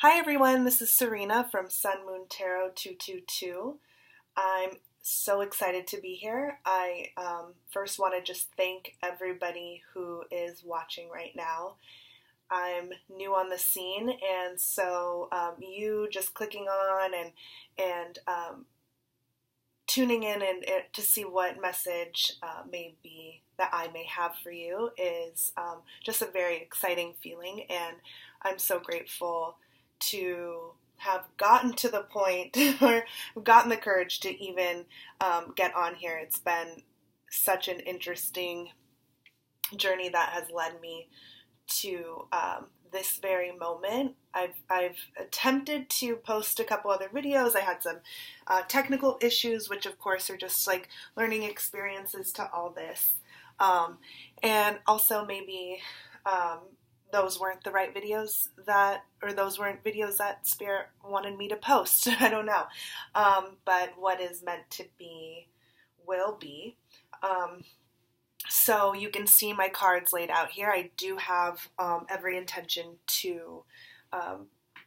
Hi everyone, this is Serena from Sun Moon Tarot 222. I'm so excited to be here. I first want to just thank everybody who is watching right now. I'm new on the scene, and so you just clicking on and tuning in and to see what message may be that I may have for you is just a very exciting feeling, and I'm so grateful to have gotten to the point or gotten the courage to even get on here. It's been such an interesting journey that has led me to this very moment. I've attempted to post a couple other videos. I had some technical issues, which of course are just like learning experiences to all this. And also maybe those weren't the right videos those weren't videos that Spirit wanted me to post. I don't know. But what is meant to be will be. So you can see my cards laid out here. I do have every intention to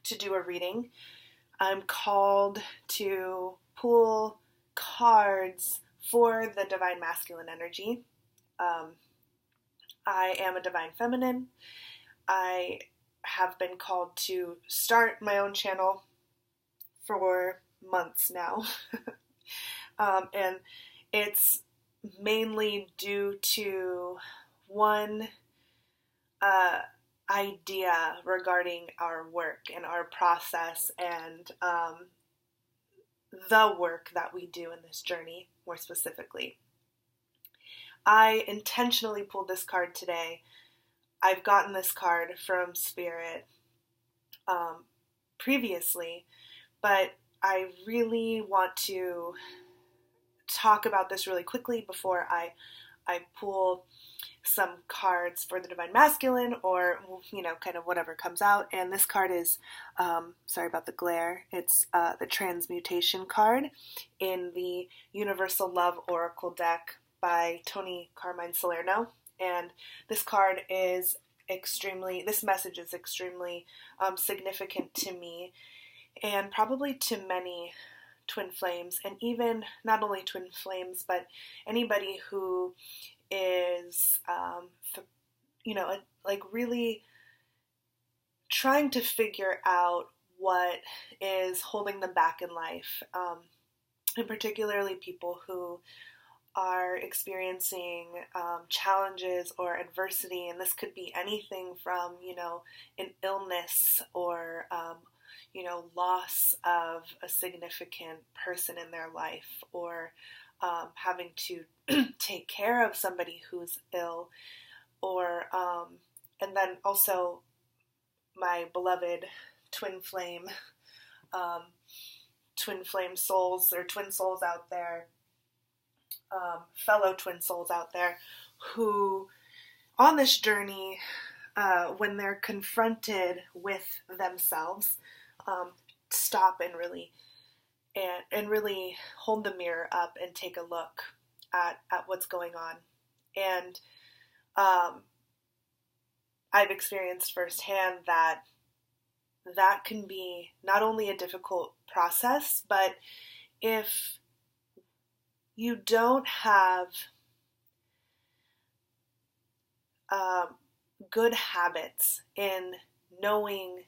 do a reading. I'm called to pull cards for the Divine Masculine energy. I am a Divine Feminine. I have been called to start my own channel for months now. And it's mainly due to one idea regarding our work and our process and the work that we do in this journey, more specifically. I intentionally pulled this card today. I've gotten this card from Spirit previously, but I really want to talk about this really quickly before I pull some cards for the Divine Masculine, or kind of whatever comes out. And this card is sorry about the glare, it's the Transmutation card in the Universal Love Oracle deck by Tony Carmine Salerno. And this card is this message is extremely significant to me, and probably to many twin flames, and even not only twin flames, but anybody who is, really trying to figure out what is holding them back in life, and particularly people who are experiencing challenges or adversity, and this could be anything from, an illness or loss of a significant person in their life, or having to take care of somebody who's ill, or and then also my beloved twin flame souls, or twin souls out there, fellow twin souls out there who on this journey, when they're confronted with themselves, stop and really hold the mirror up and take a look at what's going on. And I've experienced firsthand that can be not only a difficult process, but if you don't have good habits in knowing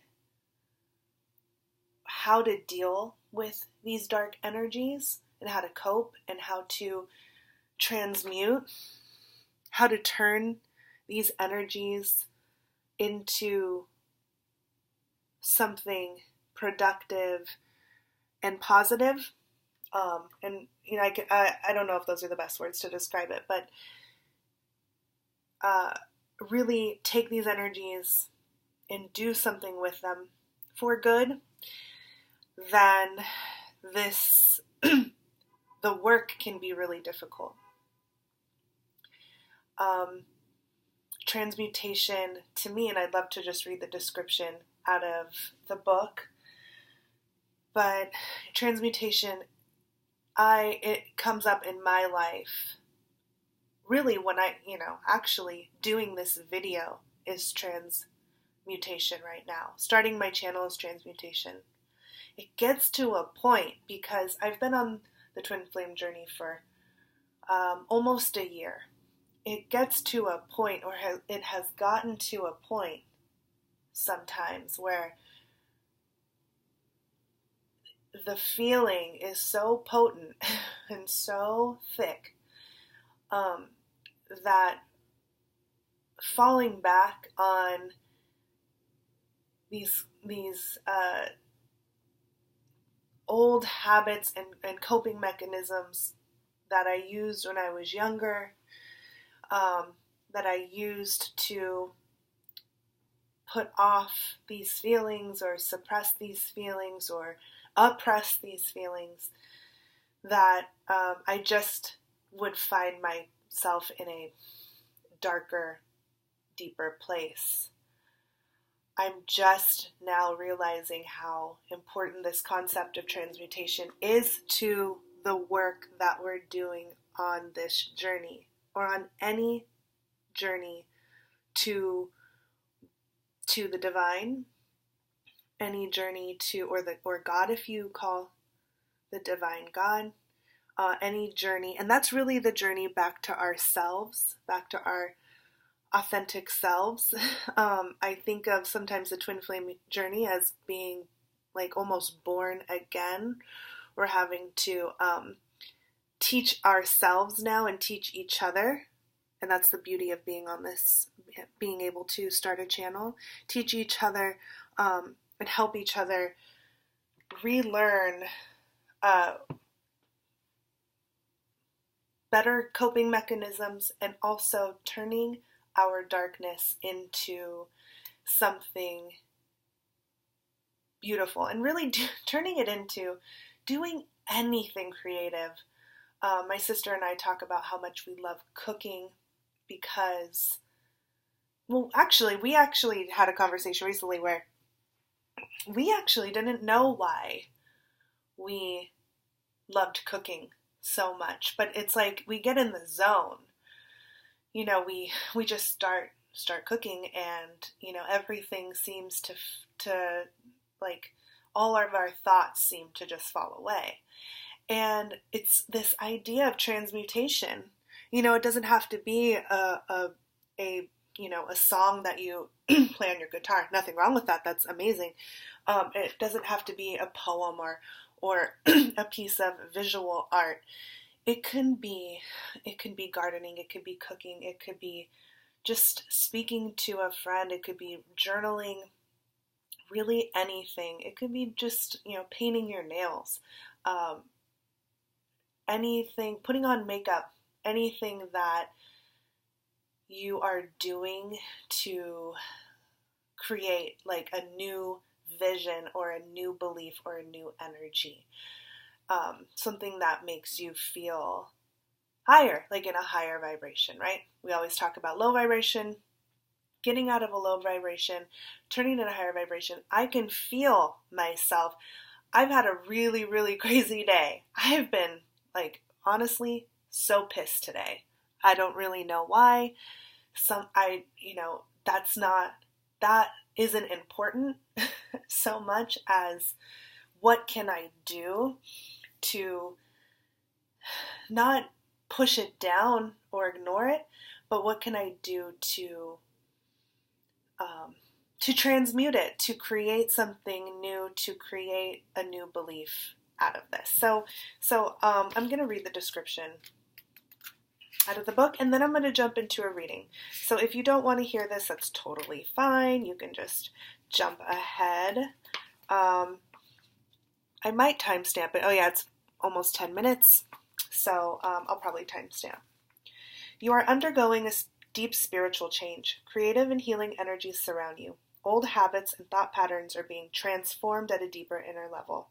how to deal with these dark energies and how to cope and how to transmute, how to turn these energies into something productive and positive. And I don't know if those are the best words to describe it, but really take these energies and do something with them for good, then the work can be really difficult. Transmutation to me, and I'd love to just read the description out of the book, but transmutation, it comes up in my life really when I, actually doing this video is transmutation. transmutation right now. Starting my channel is transmutation. It gets to a point, because I've been on the twin flame journey for almost a year. It gets to a point, or it has gotten to a point sometimes, where the feeling is so potent and so thick that falling back on these old habits and coping mechanisms that I used when I was younger, that I used to put off these feelings or suppress these feelings or oppress these feelings, that I just would find myself in a darker, deeper place. I'm just now realizing how important this concept of transmutation is to the work that we're doing on this journey, or on any journey to the divine, any journey to, or God, if you call the divine God, any journey. And that's really the journey back to ourselves, back to our authentic selves. I think of sometimes the twin flame journey as being like almost born again. We're having to teach ourselves now and teach each other. And that's the beauty of being on this, being able to start a channel, teach each other and help each other relearn better coping mechanisms, and also turning our darkness into something beautiful, and really turning it into doing anything creative. My sister and I talk about how much we love cooking, because, we actually had a conversation recently where we actually didn't know why we loved cooking so much, but it's like we get in the zone. You know, we just start cooking, and everything seems to like, all of our thoughts seem to just fall away. And it's this idea of transmutation. It doesn't have to be a song that you play on your guitar. Nothing wrong with that. That's amazing. It doesn't have to be a poem or a piece of visual art. It can be gardening. It could be cooking. It could be just speaking to a friend. It could be journaling. Really anything. It could be just painting your nails. Anything, putting on makeup, anything that you are doing to create like a new vision or a new belief or a new energy. Something that makes you feel higher, like in a higher vibration, right? We always talk about low vibration, getting out of a low vibration, turning in a higher vibration. I can feel myself. I've had a really, really crazy day. I've been honestly so pissed today. I don't really know why. That isn't important so much as what can I do to not push it down or ignore it, but what can I do to transmute it, to create something new, to create a new belief out of this. So I'm going to read the description out of the book, and then I'm going to jump into a reading. So if you don't want to hear this, that's totally fine. You can just jump ahead. I might timestamp it. Oh yeah, it's almost 10 minutes, so I'll probably timestamp. You are undergoing a deep spiritual change. Creative and healing energies surround you. Old habits and thought patterns are being transformed at a deep inner level.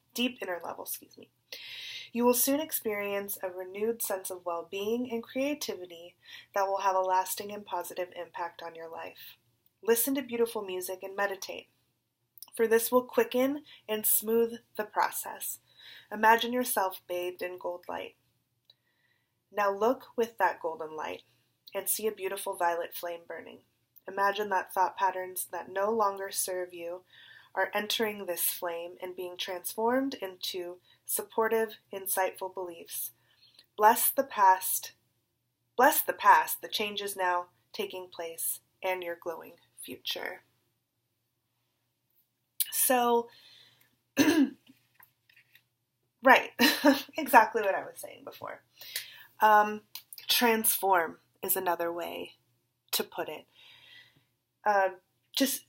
You will soon experience a renewed sense of well-being and creativity that will have a lasting and positive impact on your life. Listen to beautiful music and meditate, for this will quicken and smooth the process. Imagine yourself bathed in gold light. Now look with that golden light and see a beautiful violet flame burning. Imagine that thought patterns that no longer serve you are entering this flame and being transformed into supportive, insightful beliefs. Bless the past, the changes now taking place, and your glowing future. So, right, exactly what I was saying before. Transform is another way to put it. Just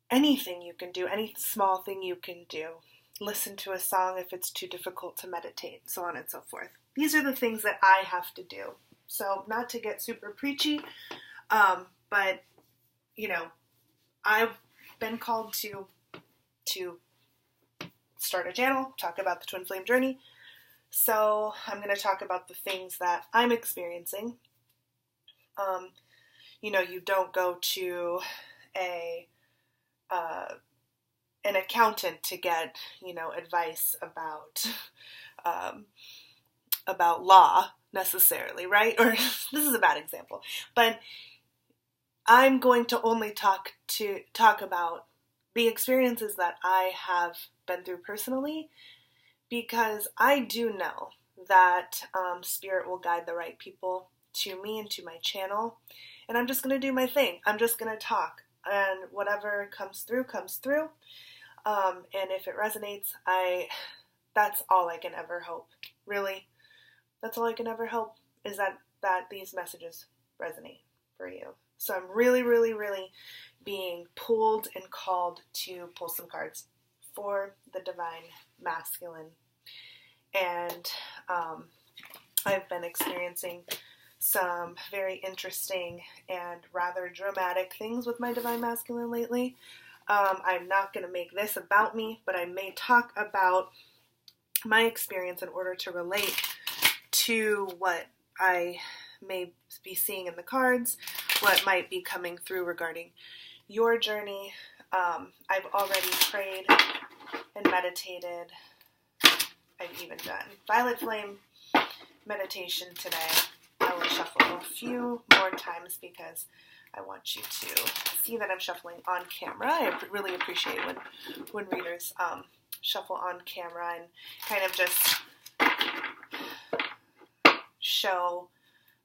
anything you can do, any small thing you can do. Listen to a song if it's too difficult to meditate, so on and so forth. These are the things that I have to do. So not to get super preachy, but, you know, I've been called to start a channel, talk about the twin flame journey. So I'm going to talk about the things that I'm experiencing. You know, you don't go to an accountant to get, you know, advice about law necessarily, right? Or this is a bad example, but I'm going to only talk about the experiences that I have been through personally, because I do know that Spirit will guide the right people to me and to my channel, and I'm just going to do my thing. I'm just going to talk, and whatever comes through, comes through. And if it resonates, that's all I can ever hope. Really, that's all I can ever hope, is that these messages resonate for you. So I'm really, really, really being pulled and called to pull some cards for the Divine Masculine. And I've been experiencing some very interesting and rather dramatic things with my Divine Masculine lately. I'm not going to make this about me, but I may talk about my experience in order to relate to what I may be seeing in the cards, what might be coming through regarding your journey. I've already prayed and meditated. I've even done Violet Flame meditation today. I will shuffle a few more times because I want you to see that I'm shuffling on camera. I really appreciate when readers shuffle on camera and kind of just show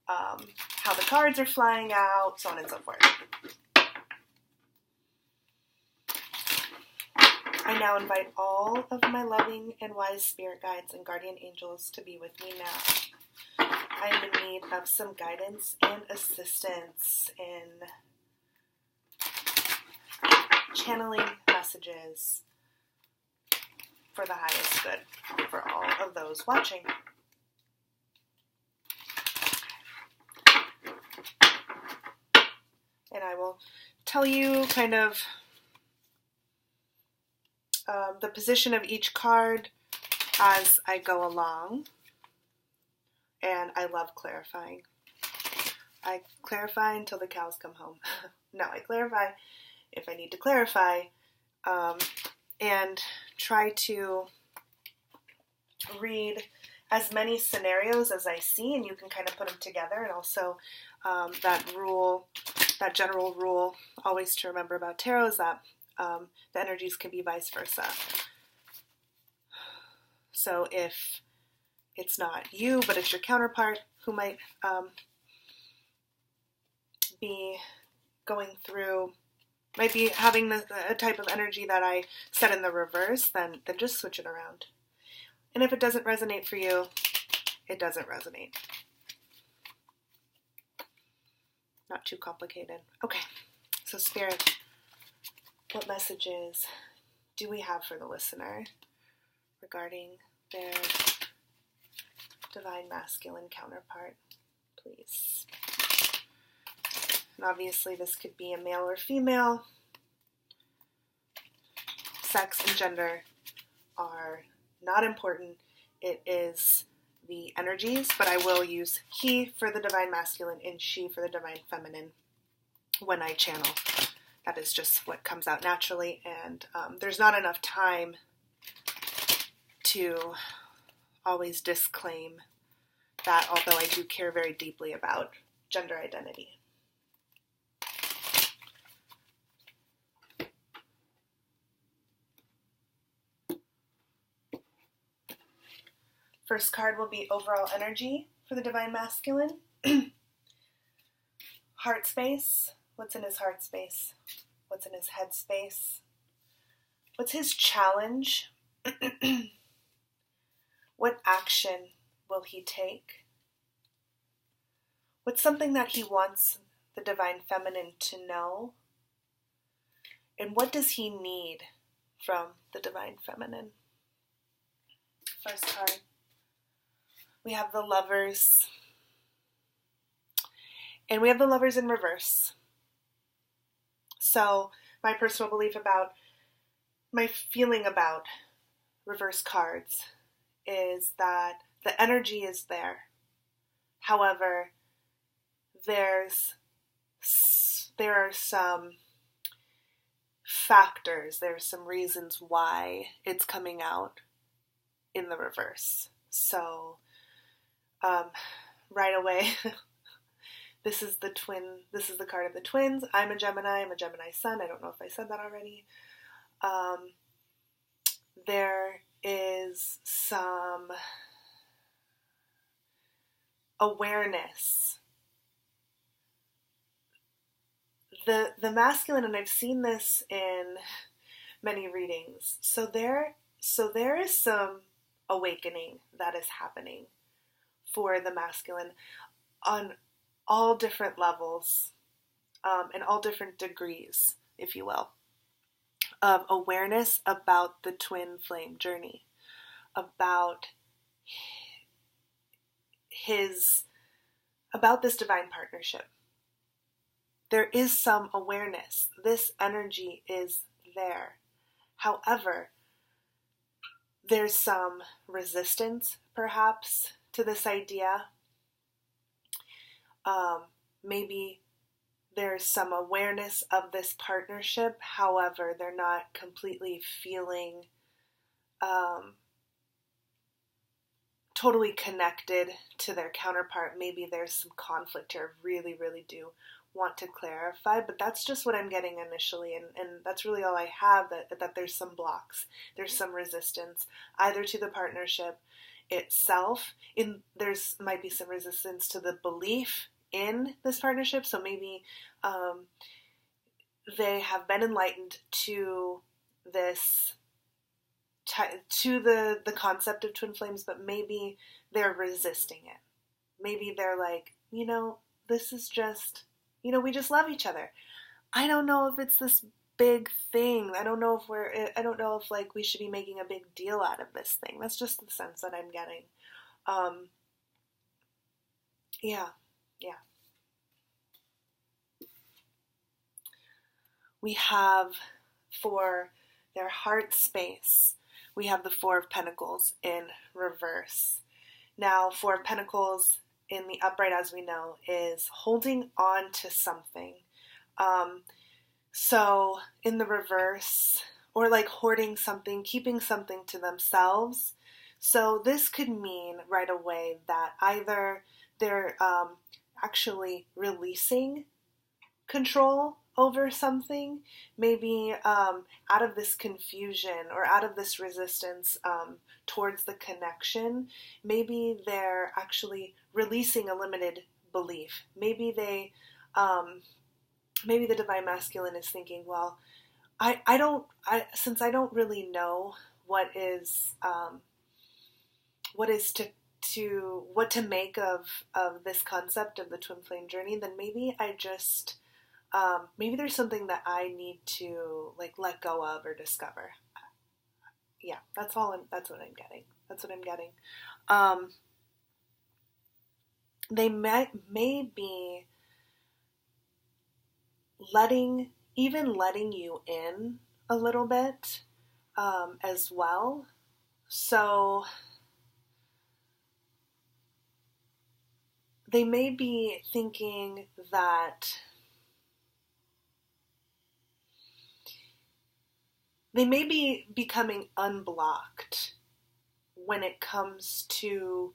how the cards are flying out, so on and so forth. I now invite all of my loving and wise spirit guides and guardian angels to be with me now. I am in need of some guidance and assistance in channeling messages for the highest good for all of those watching. And I will tell you kind of the position of each card as I go along. And I love clarifying. I clarify until the cows come home. No, I clarify if I need to clarify, and try to read as many scenarios as I see, and you can kind of put them together. And also that general rule always to remember about tarot is that the energies can be vice versa. So if it's not you, but it's your counterpart who might be going through, might be having a type of energy that I set in the reverse, then just switch it around. And if it doesn't resonate for you, it doesn't resonate. Not too complicated. Okay, so Spirit, what messages do we have for the listener regarding their Divine Masculine counterpart, please? And obviously this could be a male or female. Sex and gender are not important. It is the energies, but I will use he for the Divine Masculine and she for the Divine Feminine when I channel. That is just what comes out naturally, and there's not enough time to always disclaim that, although I do care very deeply about gender identity. First card will be overall energy for the Divine Masculine. Heart space. What's in his heart space? What's in his head space? What's his challenge? What action will he take? What's something that he wants the Divine Feminine to know? And what does he need from the Divine Feminine? First card. We have the Lovers. And we have the Lovers in reverse. So my personal belief about, my feeling about reverse cards is that the energy is there. However, there are some factors, there's some reasons why it's coming out in the reverse. So, right away, this is the card of the twins. I'm a Gemini Sun. I don't know if I said that already. There is some awareness. The masculine, and I've seen this in many readings, so there is some awakening that is happening for the masculine on all different levels, and all different degrees, if you will, of awareness about the twin flame journey, about this divine partnership. There is some awareness. This energy is there. However, there's some resistance, perhaps, to this idea. Maybe there's some awareness of this partnership. However, they're not completely feeling totally connected to their counterpart. Maybe there's some conflict here. Really, really do want to clarify, but that's just what I'm getting initially, and that's really all I have, that there's some blocks, there's some resistance, either to the partnership itself, there's might be some resistance to the belief in this partnership, so maybe they have been enlightened to this, to the concept of twin flames, but maybe they're resisting it. Maybe they're like, this is just, we just love each other. I don't know if it's this big thing. I don't know if like we should be making a big deal out of this thing. That's just the sense that I'm getting. Yeah. We have, for their heart space, we have the Four of Pentacles in reverse. Now, Four of Pentacles in the upright, as we know, is holding on to something. So in the reverse, or like hoarding something, keeping something to themselves. So this could mean right away that either they're actually releasing control over something, maybe out of this confusion or out of this resistance towards the connection. Maybe they're actually releasing a limited belief. Maybe maybe the Divine Masculine is thinking, well, since I don't really know what to make of this concept of the twin flame journey, then maybe I just maybe there's something that I need to like let go of or discover. Yeah, that's what I'm getting. They may be letting you in a little bit as well. So they may be thinking that they may be becoming unblocked when it comes to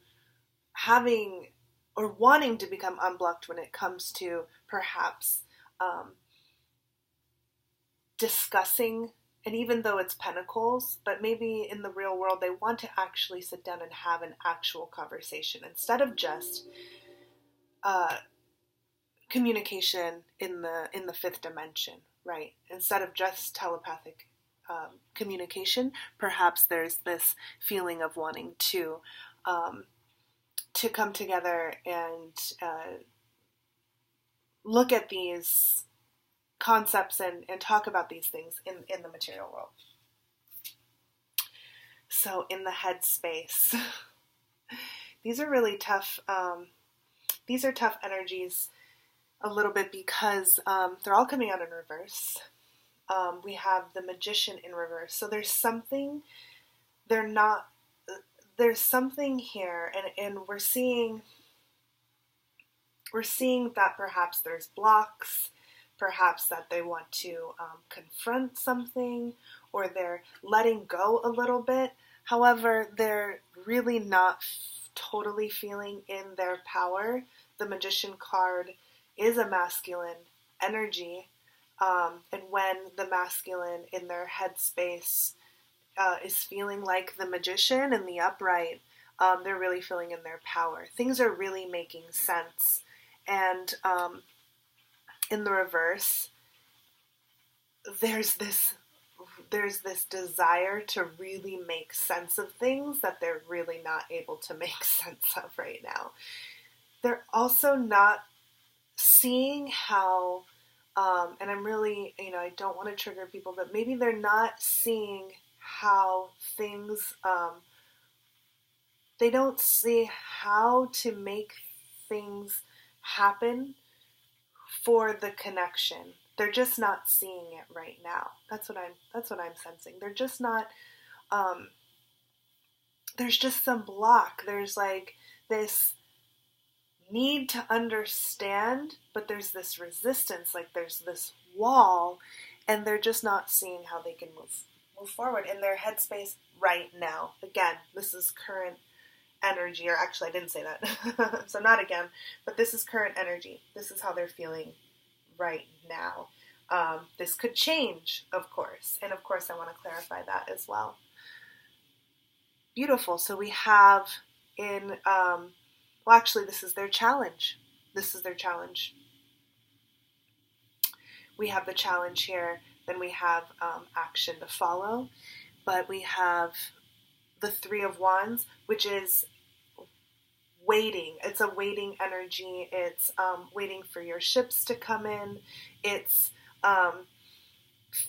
having or wanting to become unblocked when it comes to perhaps discussing and even though it's pentacles, but maybe in the real world they want to actually sit down and have an actual conversation instead of just communication in the fifth dimension, right? Instead of just telepathic communication, perhaps there's this feeling of wanting to come together and look at these concepts and talk about these things in the material world. So in the head space, these are really tough. These are tough energies a little bit because they're all coming out in reverse. We have the Magician in reverse. So there's something here, and we're seeing that perhaps there's blocks, perhaps that they want to confront something, or they're letting go a little bit. However, they're really not totally feeling in their power. The Magician card is a masculine energy, and when the masculine in their headspace is feeling like the Magician in the upright, they're really feeling in their power. Things are really making sense. And in the reverse, there's this desire to really make sense of things that they're really not able to make sense of right now. They're also not seeing how, and I'm really, I don't want to trigger people, but maybe they're not seeing how things, they don't see how to make things happen for the connection. They're just not seeing it right now. That's what I'm sensing. They're just not, there's just some block. There's like this need to understand, but there's this resistance, like there's this wall, and they're just not seeing how they can move forward in their headspace right now. Again, this is current energy, or actually I didn't say that, so not again, but this is current energy. This is how they're feeling right now. This could change, of course, and of course I want to clarify that as well. Beautiful. So we have in, well actually this is their challenge. This is their challenge. We have the challenge here, then we have action to follow, but we have the Three of Wands, which is waiting. It's a waiting energy. It's waiting for your ships to come in. It's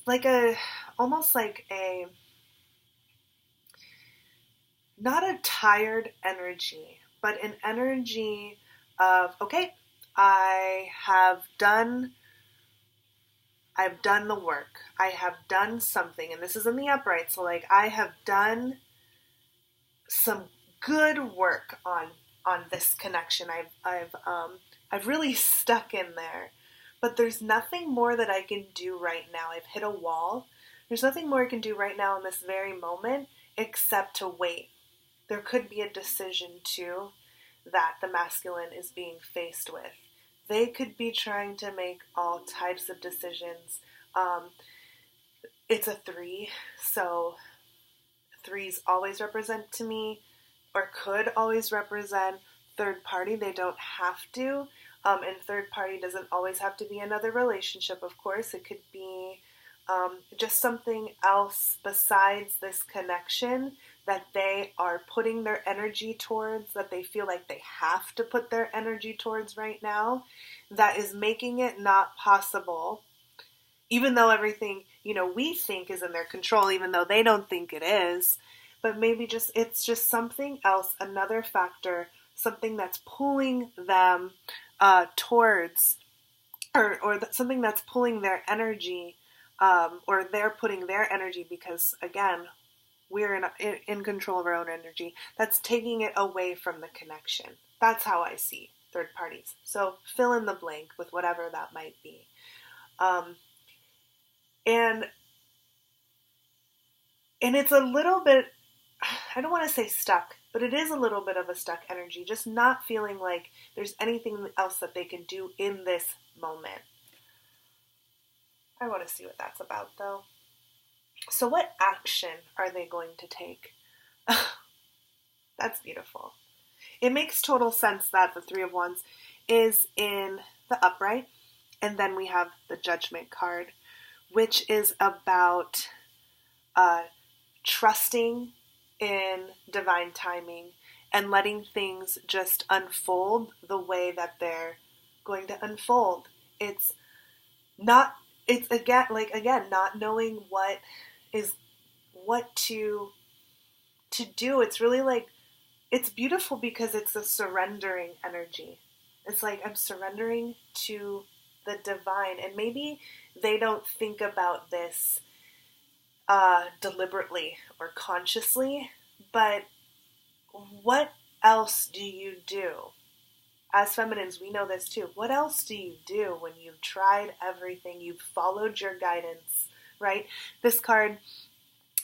like almost like a, not a tired energy, but an energy of, okay, I've done the work. I have done something, and this is in the upright, so like I have done some good work on this connection. I've really stuck in there, but there's nothing more that I can do right now. I've hit a wall. There's nothing more I can do right now in this very moment except to wait. There could be a decision too that the masculine is being faced with. They could be trying to make all types of decisions. It's a 3, so 3s always represent to me, or could always represent third party. They don't have to. And third party doesn't always have to be another relationship, of course. It could be just something else besides this connection that they are putting their energy towards, that they feel like they have to put their energy towards right now, that is making it not possible, even though everything, we think is in their control, even though they don't think it is. But maybe it's just something else, another factor, something that's pulling them towards, or something that's pulling their energy, or they're putting their energy, because again, we're in control of our own energy. That's taking it away from the connection. That's how I see third parties. So fill in the blank with whatever that might be. And it's a little bit, I don't want to say stuck, but it is a little bit of a stuck energy, just not feeling like there's anything else that they can do in this moment. I want to see what that's about, though. So what action are they going to take? That's beautiful. It makes total sense that the Three of Wands is in the upright, and then we have the Judgment card, which is about trusting in divine timing and letting things just unfold the way that they're going to unfold. It's not, it's again, not knowing what to do. It's really like, it's beautiful because it's a surrendering energy. It's like I'm surrendering to the divine, and maybe they don't think about this deliberately or consciously, but what else do you do? As feminines, we know this too. What else do you do when you've tried everything, you've followed your guidance, right? This card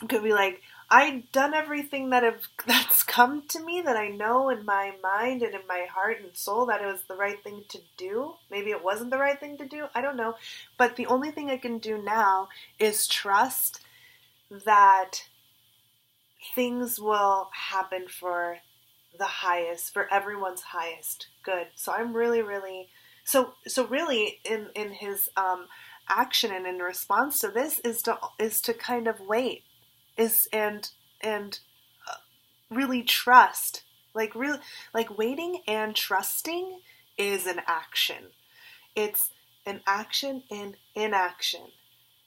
could be like, I've done everything that's come to me, that I know in my mind and in my heart and soul that it was the right thing to do. Maybe it wasn't the right thing to do. I don't know. But the only thing I can do now is trust that things will happen for the highest, for everyone's highest good. So I'm really, really, so really in his action and in response to this is to kind of wait, and really trust, like really, like waiting and trusting is an action. It's an action in inaction.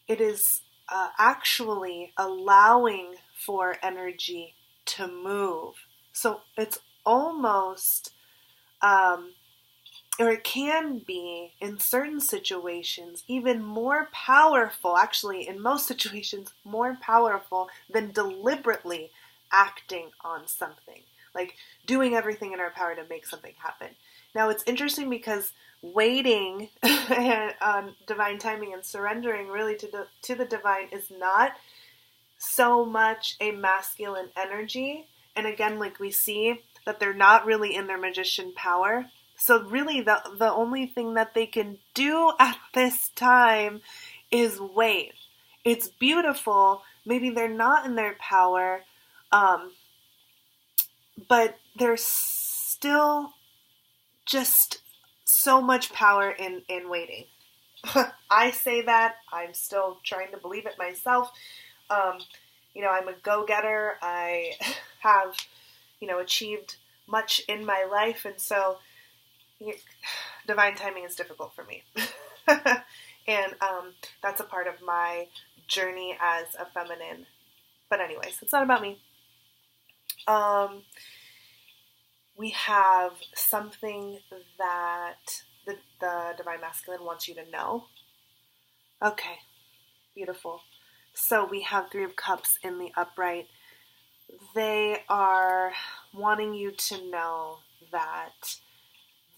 It is actually allowing for energy to move. So it's almost, or it can be in certain situations, even more powerful, actually in most situations, more powerful than deliberately acting on something. Like doing everything in our power to make something happen. Now it's interesting because waiting on divine timing and surrendering really to the divine is not so much a masculine energy. And again, like we see that they're not really in their magician power. So really the only thing that they can do at this time is wait. It's beautiful. Maybe they're not in their power, but there's still just so much power in waiting. I say that. I'm still trying to believe it myself. I'm a go-getter. I have, achieved much in my life, and so divine timing is difficult for me. And that's a part of my journey as a feminine. But anyways, it's not about me. We have something that the divine masculine wants you to know. Okay, beautiful. So we have Three of Cups in the upright. They are wanting you to know that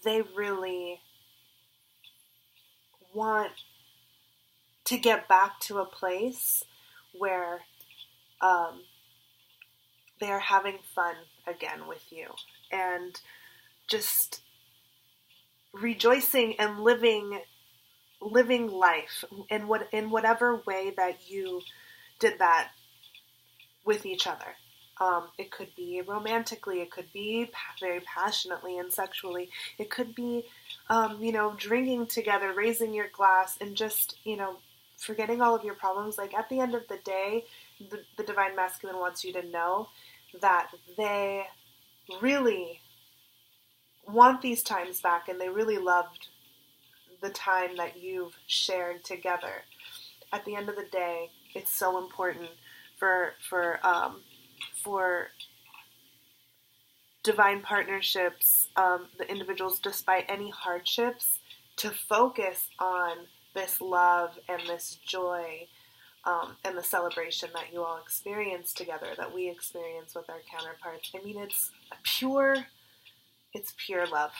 they really want to get back to a place where they are having fun again with you and just rejoicing and living life in whatever way that you did that with each other. It could be romantically, it could be very passionately and sexually, it could be, drinking together, raising your glass, and just, forgetting all of your problems. Like at the end of the day, the divine masculine wants you to know that they really want these times back, and they really loved the time that you've shared together. At the end of the day, it's so important for divine partnerships, the individuals, despite any hardships, to focus on this love and this joy, and the celebration that you all experience together, that we experience with our counterparts. I mean, it's pure love.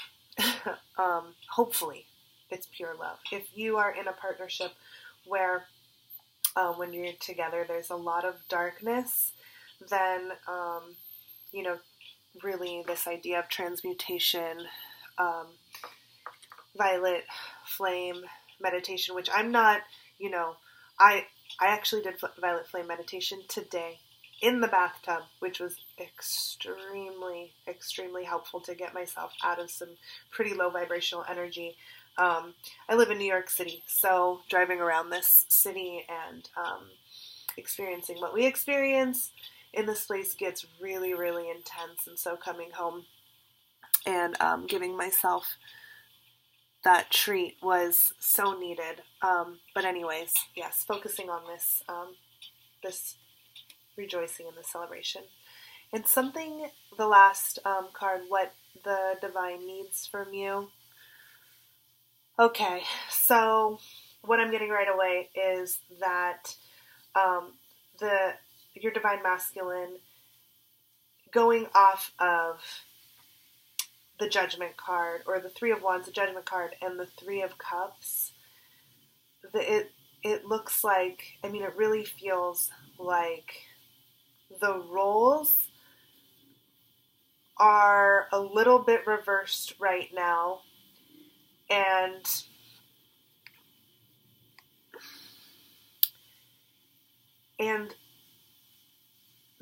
Hopefully, it's pure love. If you are in a partnership where when you're together there's a lot of darkness, then, really this idea of transmutation, violet flame meditation, which I'm not, I actually did violet flame meditation today in the bathtub, which was extremely, extremely helpful to get myself out of some pretty low vibrational energy. I live in New York City, so driving around this city and experiencing what we experience in this place gets really, really intense. And so coming home and giving myself that treat was so needed. But anyways, yes, focusing on this, this rejoicing in the celebration. And something, the last card, what the divine needs from you. Okay, so what I'm getting right away is that your divine masculine, going off of the Judgment card, or the Three of Wands, the Judgment card, and the Three of Cups, it looks like, I mean, it really feels like the roles are a little bit reversed right now, and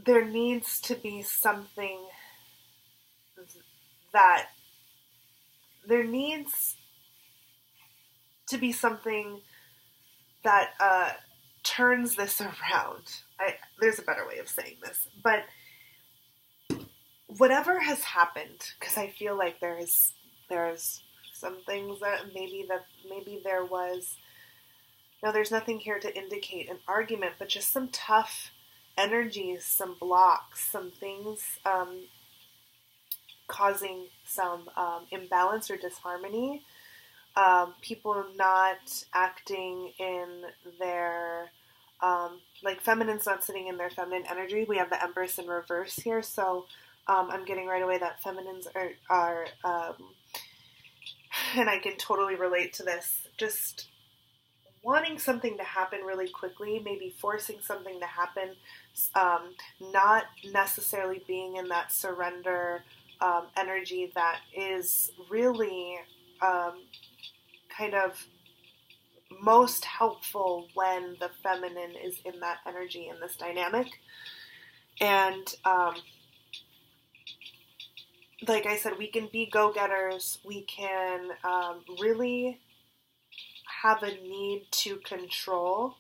there needs to be something that turns this around. There's a better way of saying this, but whatever has happened, because I feel like there's some things that maybe there was. Now, there's nothing here to indicate an argument, but just some tough energies, some blocks, some things causing some imbalance or disharmony. People not acting in their, like feminine's not sitting in their feminine energy. We have the Empress in reverse here, so I'm getting right away that feminines are and I can totally relate to this, just wanting something to happen really quickly, maybe forcing something to happen, not necessarily being in that surrender energy that is really kind of most helpful when the feminine is in that energy in this dynamic. And like I said, we can be go-getters. We can really have a need to control,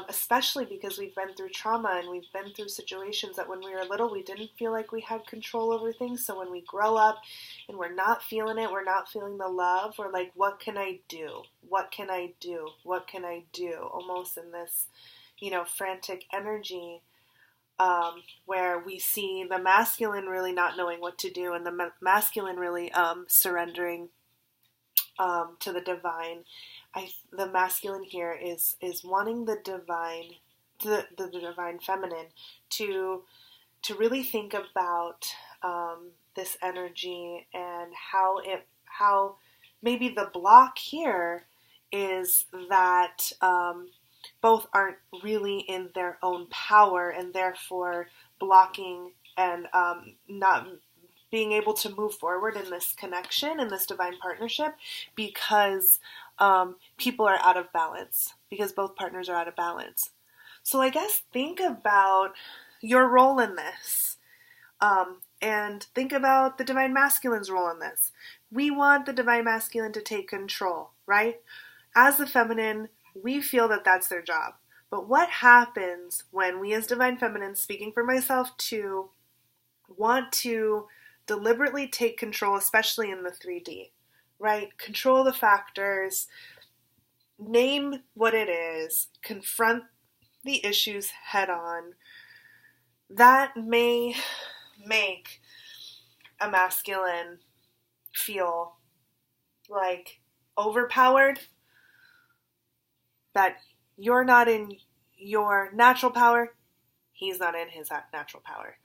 especially because we've been through trauma and we've been through situations that when we were little, we didn't feel like we had control over things. So when we grow up and we're not feeling it, we're not feeling the love, we're like, what can I do? What can I do? What can I do? Almost in this, frantic energy, where we see the masculine really not knowing what to do and the masculine really surrendering to the divine. The masculine here is wanting the divine, the divine feminine, to really think about this energy and how maybe the block here is that both aren't really in their own power and therefore blocking and not being able to move forward in this connection, in this divine partnership, because people are out of balance, because both partners are out of balance. So I guess think about your role in this, and think about the divine masculine's role in this. We want the divine masculine to take control, right? As the feminine, we feel that that's their job. But what happens when we as divine feminine, speaking for myself too, want to deliberately take control, especially in the 3D, right? Control the factors, name what it is, confront the issues head on. That may make a masculine feel like overpowered, that you're not in your natural power, he's not in his natural power.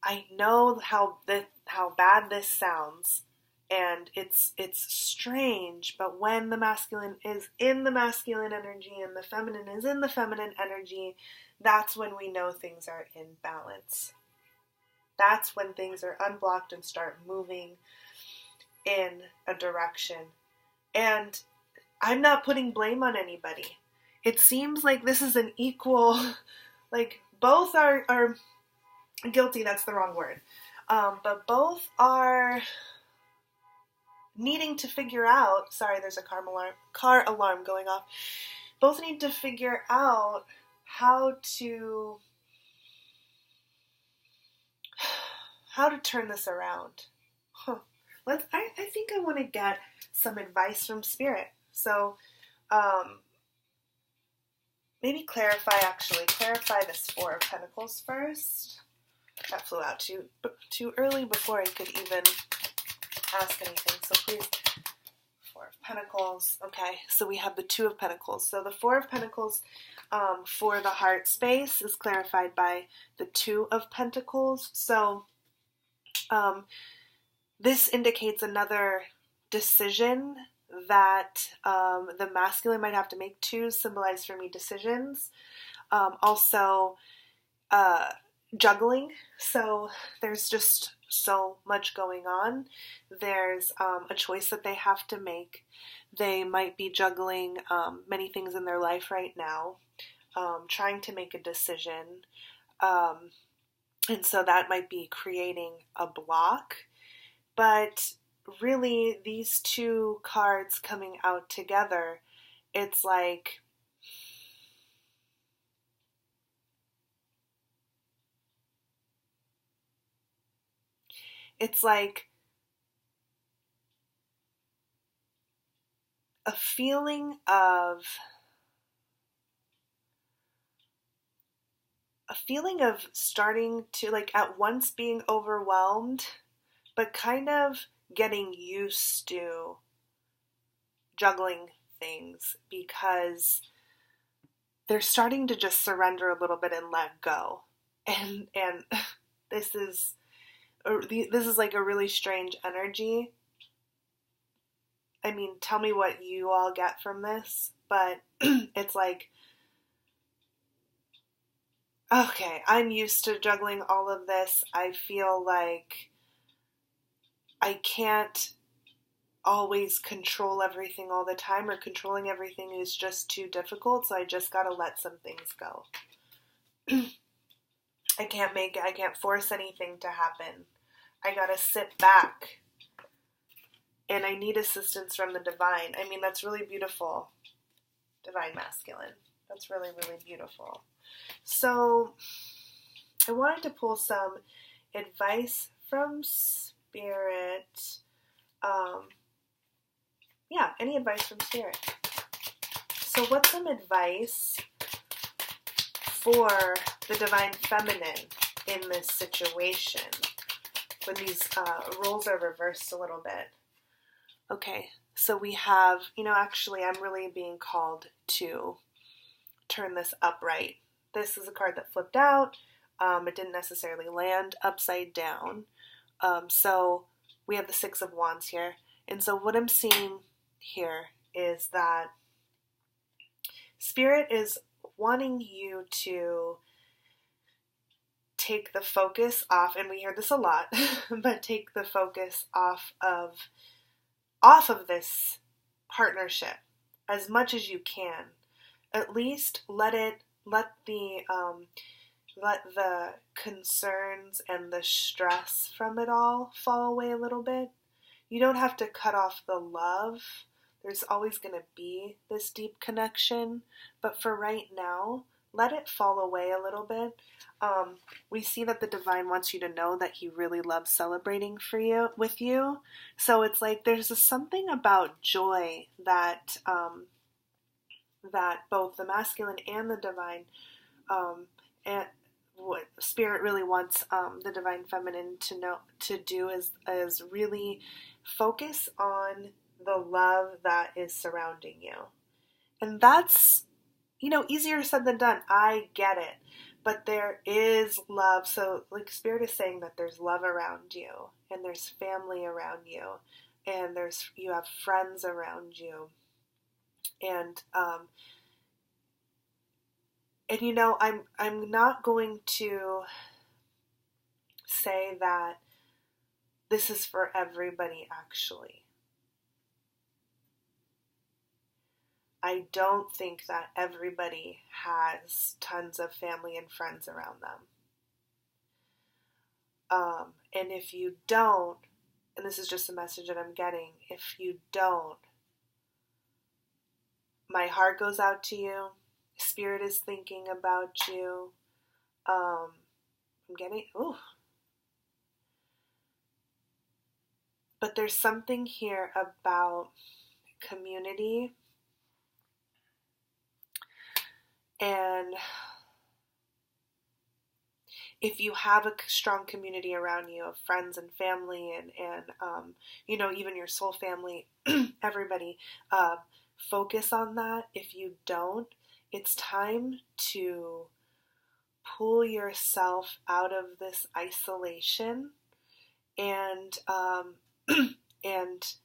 I know how bad this sounds, and it's strange, but when the masculine is in the masculine energy and the feminine is in the feminine energy, that's when we know things are in balance. That's when things are unblocked and start moving in a direction. And I'm not putting blame on anybody. it seems like this is an equal, like both are guilty, that's the wrong word, but both are needing to figure out, sorry, there's a car alarm going off, both need to figure out how to turn this around. I think I want to get some advice from Spirit. So, maybe clarify this Four of Pentacles first. That flew out too early before I could even ask anything. So please, Four of Pentacles. Okay, so we have the Two of Pentacles. So the Four of Pentacles for the heart space is clarified by the Two of Pentacles. So this indicates another decision that the masculine might have to make. Two symbolize for me decisions. Also, juggling. So there's just so much going on. There's a choice that they have to make. They might be juggling many things in their life right now, trying to make a decision. And so that might be creating a block. But really, these two cards coming out together, it's like a feeling of starting to, like, at once being overwhelmed, but kind of getting used to juggling things because they're starting to just surrender a little bit and let go. And this is like a really strange energy. I mean, tell me what you all get from this, but it's like, okay, I'm used to juggling all of this. I feel like I can't always control everything all the time, or controlling everything is just too difficult, so I just gotta let some things go. I can't force anything to happen. I gotta sit back, and I need assistance from the divine. I mean, that's really beautiful. Divine masculine. That's really, really beautiful. So I wanted to pull some advice from Spirit. Any advice from Spirit. So what's some advice for the divine feminine in this situation when these roles are reversed a little bit? Okay, so we have, actually I'm really being called to turn this upright. This is a card that flipped out. It didn't necessarily land upside down. So we have the Six of Wands here. And so what I'm seeing here is that Spirit is wanting you to take the focus off, and we hear this a lot, but take the focus off of this partnership as much as you can. At least let the concerns and the stress from it all fall away a little bit. You don't have to cut off the love. There's always going to be this deep connection, but for right now, let it fall away a little bit. We see that the divine wants you to know that he really loves celebrating with you. So it's like there's something about joy that that both the masculine and the divine, and what Spirit really wants the divine feminine to do is really focus on the love that is surrounding you. And that's, easier said than done. I get it. But there is love. So, like, Spirit is saying that there's love around you, and there's family around you, and you have friends around you. And I'm not going to say that this is for everybody, actually. I don't think that everybody has tons of family and friends around them. And if you don't, and this is just a message that I'm getting, if you don't, my heart goes out to you. Spirit is thinking about you. I'm getting, But there's something here about community and if you have a strong community around you of friends and family and even your soul family, everybody, focus on that. If you don't, it's time to pull yourself out of this isolation and and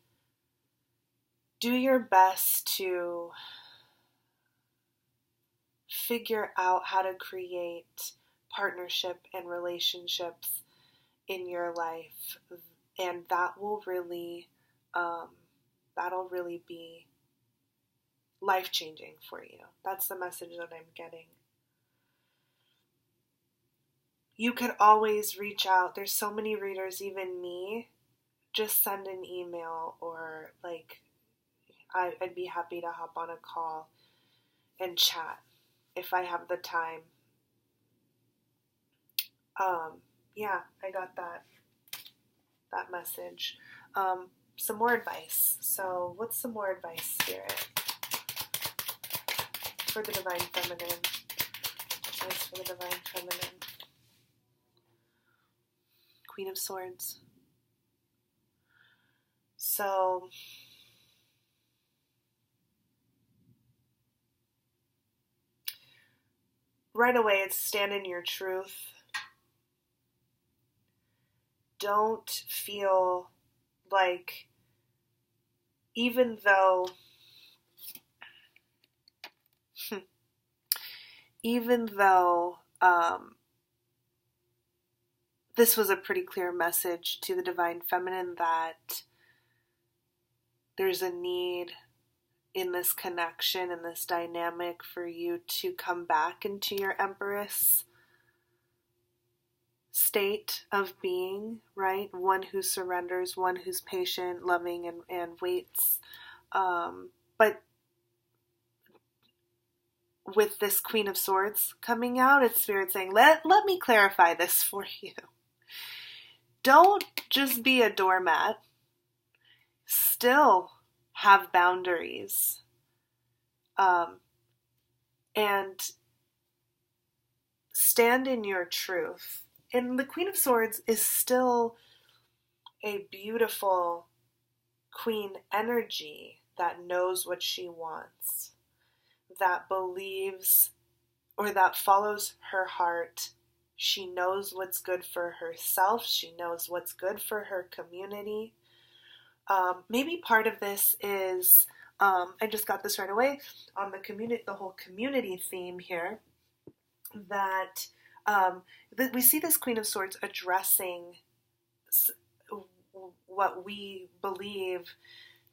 do your best to figure out how to create partnership and relationships in your life, and that will really that'll really be life-changing for you. That's the message that I'm getting. You could always reach out. There's so many readers, even me. Just send an email or I'd be happy to hop on a call and chat if I have the time. Yeah, I got that message. Some more advice. So what's some more advice, Spirit? For the Divine Feminine. Advice for the Divine Feminine. Queen of Swords. So right away, it's stand in your truth. Don't feel like, even though this was a pretty clear message to the Divine Feminine that there's a need in this connection, in this dynamic, for you to come back into your Empress state of being, right? One who surrenders, one who's patient, loving, and waits. But with this Queen of Swords coming out, it's Spirit saying, let me clarify this for you. Don't just be a doormat. Still have boundaries. And stand in your truth. And the Queen of Swords is still a beautiful queen energy that knows what she wants, that believes or that follows her heart. She knows what's good for herself. She knows what's good for her community. Maybe part of this is, I just got this right away on the whole community theme here, that we see this Queen of Swords addressing what we believe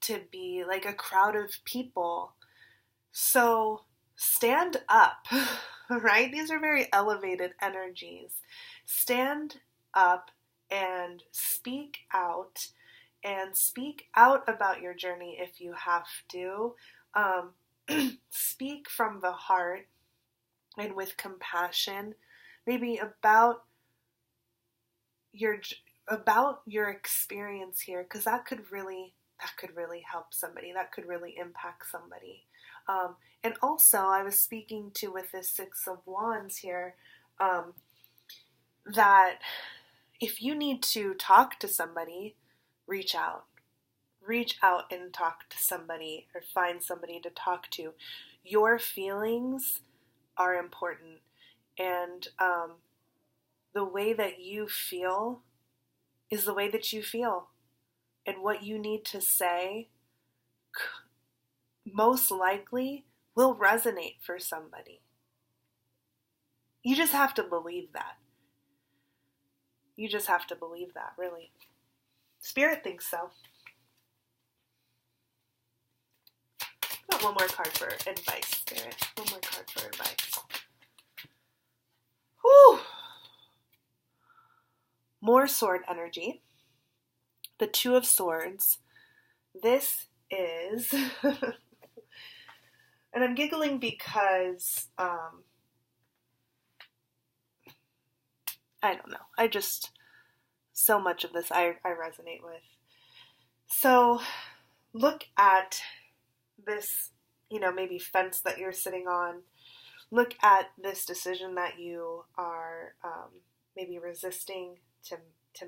to be like a crowd of people. So stand up, right? These are very elevated energies. Stand up and speak out about your journey if you have to. Speak from the heart and with compassion, maybe about your experience here, because that could really help somebody. That could really impact somebody. And also, I was speaking to, with this Six of Wands here, that if you need to talk to somebody, reach out and talk to somebody, or find somebody to talk to. Your feelings are important, and the way that you feel is the way that you feel, and what you need to say most likely will resonate for somebody. You just have to believe that. You just have to believe that, really. Spirit thinks so. One more card for advice, Spirit. One more card for advice. Whew. More sword energy. The Two of Swords. This is... and I'm giggling because... I don't know. I just... So much of this I resonate with. So, look at this, maybe fence that you're sitting on. Look at this decision that you are maybe resisting to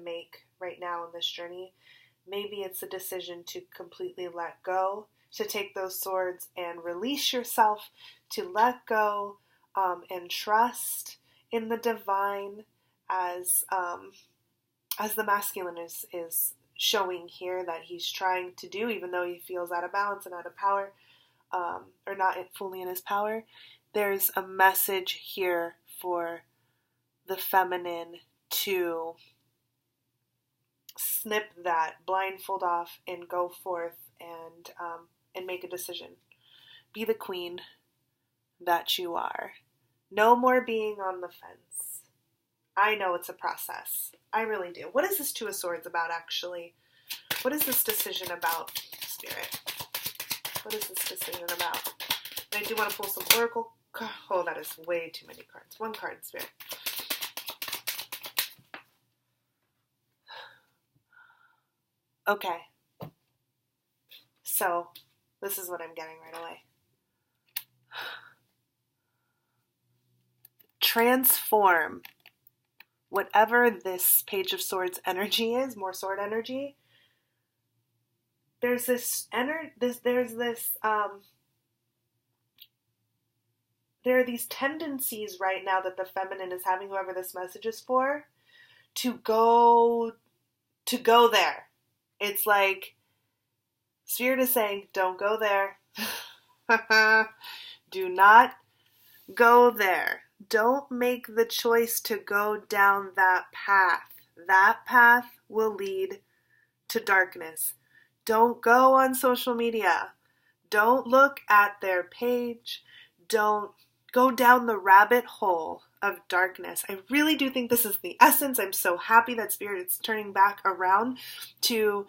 make right now in this journey. Maybe it's a decision to completely let go, to take those swords and release yourself, to let go and trust in the divine as the masculine is showing here that he's trying to do, even though he feels out of balance and out of power, or not fully in his power. There's a message here for the feminine to snip that blindfold off and go forth and make a decision. Be the queen that you are. No more being on the fence. I know it's a process. I really do. What is this Two of Swords about, actually? What is this decision about, Spirit? What is this decision about? And I do want to pull some oracle. Oh, that is way too many cards. One card, Spirit. Okay. So, this is what I'm getting right away. Transform. Whatever this Page of Swords energy is, more sword energy, there are these tendencies right now that the feminine is having, whoever this message is for, to go there. It's like Spirit is saying, don't go there. Do not go there. Don't make the choice to go down that path. That path will lead to darkness. Don't go on social media. Don't look at their page. Don't go down the rabbit hole of darkness. I really do think this is the essence. I'm so happy that Spirit is turning back around to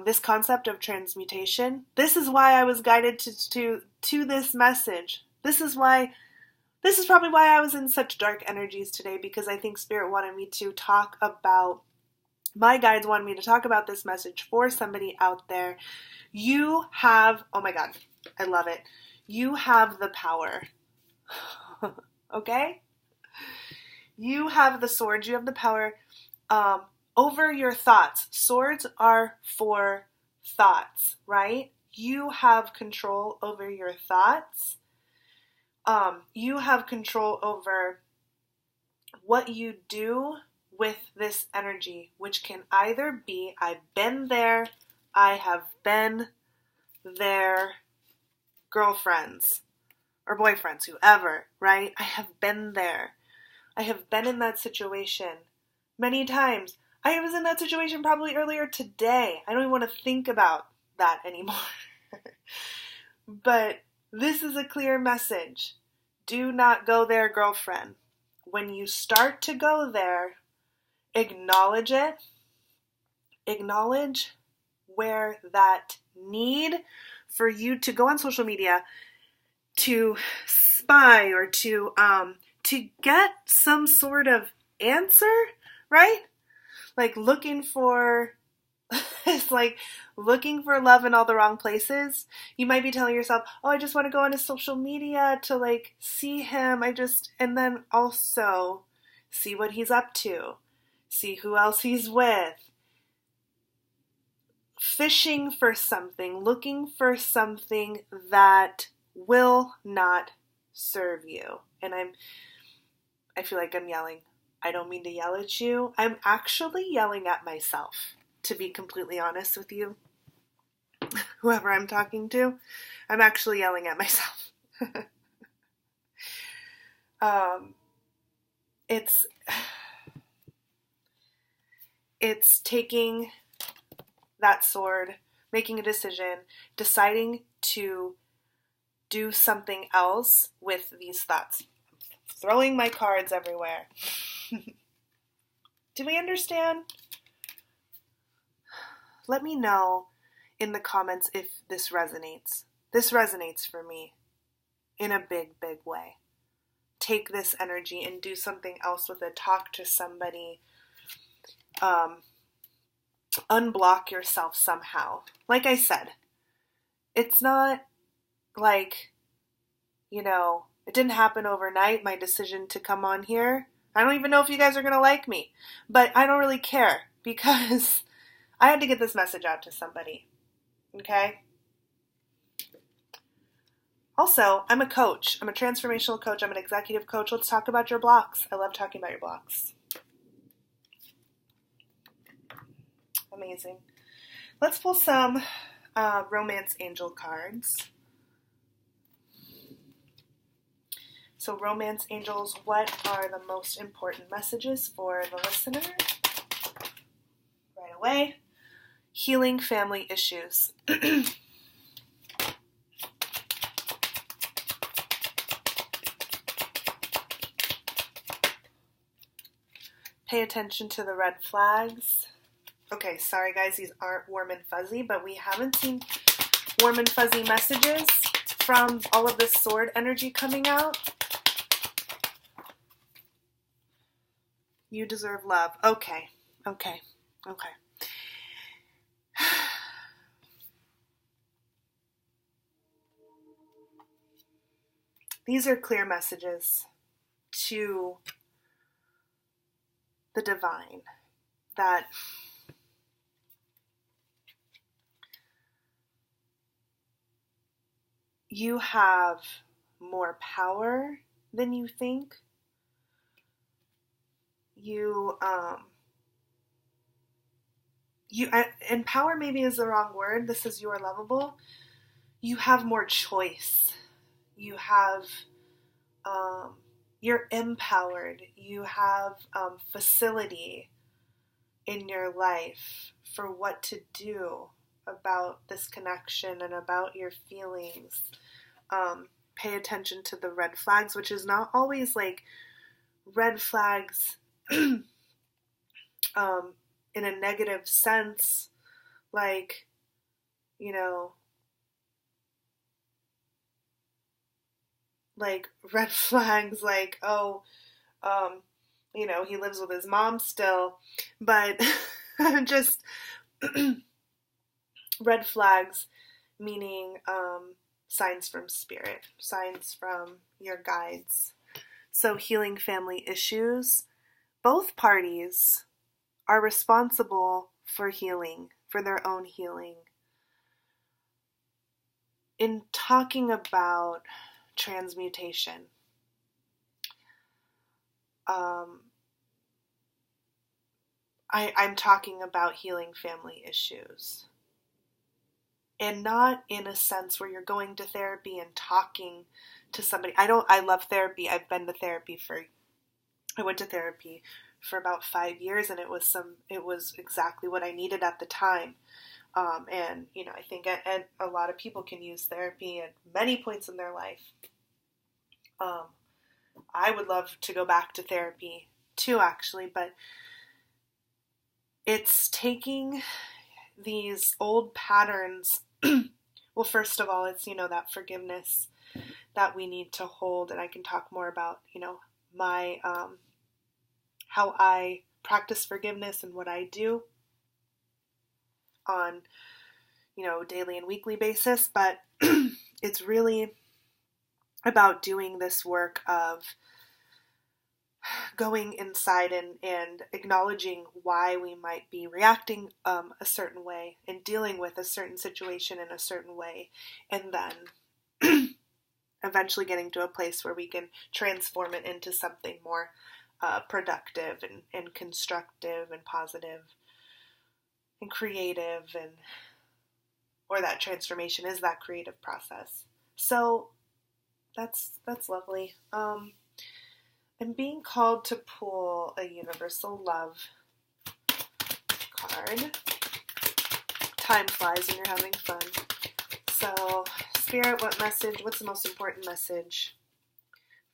this concept of transmutation. This is why I was guided to this message. This is probably why I was in such dark energies today, because I think Spirit wanted me to talk about, my guides wanted me to talk about this message for somebody out there. You have, oh my God, I love it. You have the power. Okay? You have the swords. You have the power over your thoughts. Swords are for thoughts, right? You have control over your thoughts. You have control over what you do with this energy, which can either be, I've been there, I have been there, girlfriends or boyfriends, whoever, right? I have been there. I have been in that situation many times. I was in that situation probably earlier today. I don't even want to think about that anymore. But this is a clear message. Do not go there, girlfriend. When you start to go there, acknowledge it. Acknowledge where that need for you to go on social media to spy or to get some sort of answer, right? Like looking for, it's like looking for love in all the wrong places. You might be telling yourself, oh, I just want to go on his social media to like see him. And then also see what he's up to. See who else he's with. Fishing for something, looking for something that will not serve you. And I feel like I'm yelling. I don't mean to yell at you. I'm actually yelling at myself, to be completely honest with you. Whoever I'm talking to, I'm actually yelling at myself. It's taking that sword, making a decision, deciding to do something else with these thoughts. Throwing my cards everywhere. Do we understand? Let me know in the comments if this resonates. This resonates for me in a big, big way. Take this energy and do something else with it. Talk to somebody. Unblock yourself somehow. Like I said, it's not like, it didn't happen overnight, my decision to come on here. I don't even know if you guys are going to like me, but I don't really care because I had to get this message out to somebody. Okay? Also, I'm a coach. I'm a transformational coach. I'm an executive coach. Let's talk about your blocks. I love talking about your blocks. Amazing. Let's pull some romance angel cards. So romance angels, what are the most important messages for the listener? Right away. Healing family issues. Pay attention to the red flags. Okay, sorry guys, these aren't warm and fuzzy, but we haven't seen warm and fuzzy messages from all of this sword energy coming out. You deserve love. Okay. These are clear messages to the divine that you have more power than you think. And power maybe is the wrong word. This is you are lovable. You have more choice. You have, you're empowered. You have facility in your life for what to do about this connection and about your feelings. Pay attention to the red flags, which is not always like red flags in a negative sense, like, like red flags like, he lives with his mom still, but just red flags meaning signs from spirit, signs from your guides. So healing family issues, both parties are responsible for healing, for their own healing. In talking about transmutation, I'm talking about healing family issues. And not in a sense where you're going to therapy and talking to somebody. I love therapy. I went to therapy for about 5 years, and it was exactly what I needed at the time. And I think a lot of people can use therapy at many points in their life. I would love to go back to therapy too, actually, but it's taking these old patterns. Well, first of all, it's, that forgiveness that we need to hold. And I can talk more about, my, how I practice forgiveness and what I do on, daily and weekly basis. But it's really about doing this work of going inside and acknowledging why we might be reacting a certain way and dealing with a certain situation in a certain way, and then eventually getting to a place where we can transform it into something more productive and constructive and positive and creative, or that transformation is that creative process. So that's lovely. I'm being called to pull a universal love card. Time flies when you're having fun. So Spirit, what's the most important message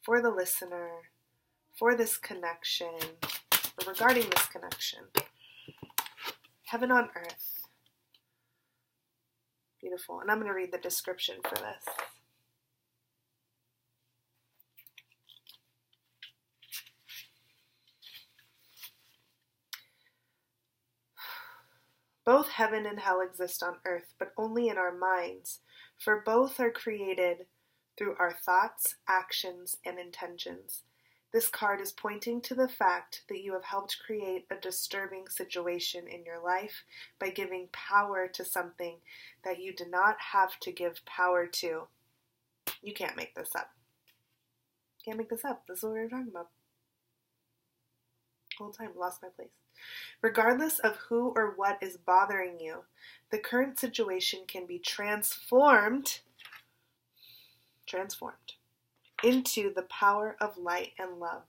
for the listener, for this connection, or regarding this connection? Heaven on earth. Beautiful. And I'm going to read the description for this. Both heaven and hell exist on earth, but only in our minds, for both are created through our thoughts, actions, and intentions. This card is pointing to the fact that you have helped create a disturbing situation in your life by giving power to something that you did not have to give power to. You can't make this up. Can't make this up. This is what we were talking about. Whole time, lost my place. Regardless of who or what is bothering you, the current situation can be transformed into the power of light and love.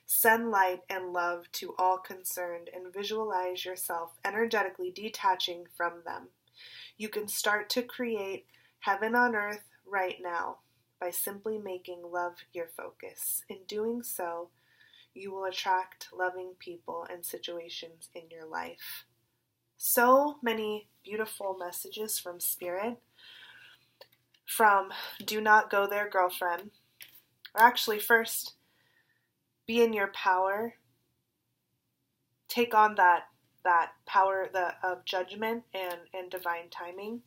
Send light and love to all concerned and visualize yourself energetically detaching from them. You can start to create heaven on earth right now by simply making love your focus. In doing so, you will attract loving people and situations in your life. So many beautiful messages from Spirit. From do not go there, girlfriend. Or actually, first, be in your power. Take on that power of judgment and divine timing.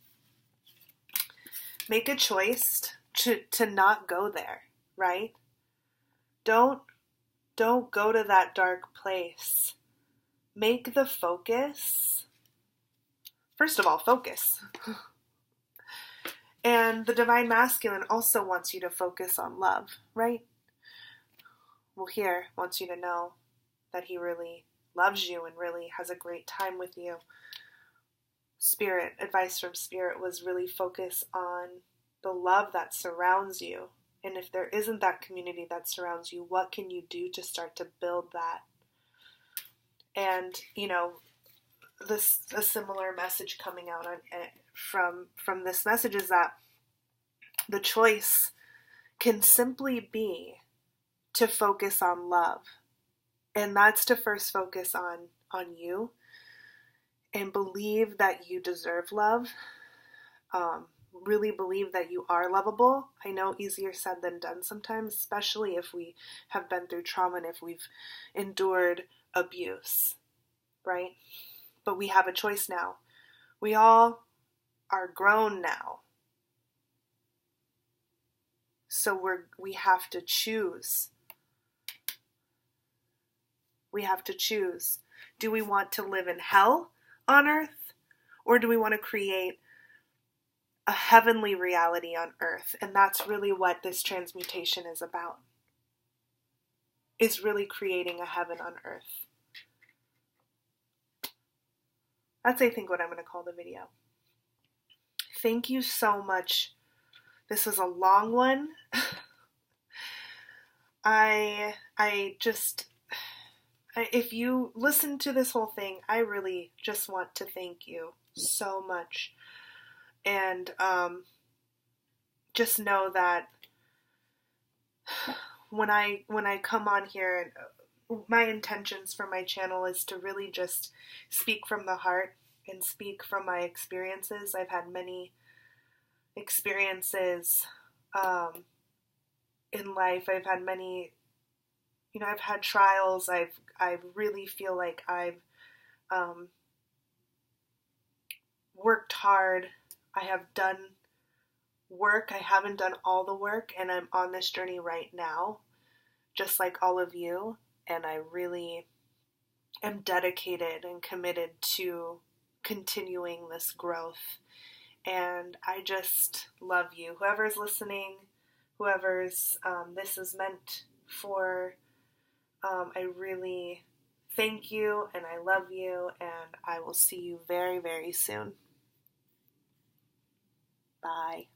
Make a choice to not go there, right? Don't go to that dark place. Make the focus. First of all, focus. And the Divine Masculine also wants you to focus on love, right? Well, here wants you to know that he really loves you and really has a great time with you. Spirit, advice from Spirit was really focus on the love that surrounds you. And if there isn't that community that surrounds you, what can you do to start to build that? And, a similar message coming out from this message is that the choice can simply be to focus on love. And that's to first focus on you and believe that you deserve love. Really believe that you are lovable. I know easier said than done sometimes, especially if we have been through trauma and if we've endured abuse, right? But we have a choice now. We all are grown now. So we have to choose. We have to choose. Do we want to live in hell on earth? Or do we want to create a heavenly reality on earth? And that's really what this transmutation is about. It's really creating a heaven on earth. That's, I think, what I'm going to call the video. Thank you so much. This was a long one. If you listen to this whole thing, I really just want to thank you so much. And just know that when I come on here, my intentions for my channel is to really just speak from the heart and speak from my experiences. I've had many experiences in life. I've had many, I've had trials. I really feel like I've worked hard. I have done work. I haven't done all the work, and I'm on this journey right now, just like all of you. And I really am dedicated and committed to continuing this growth. And I just love you. Whoever's listening, whoever's this is meant for, I really thank you and I love you, and I will see you very, very soon. Bye.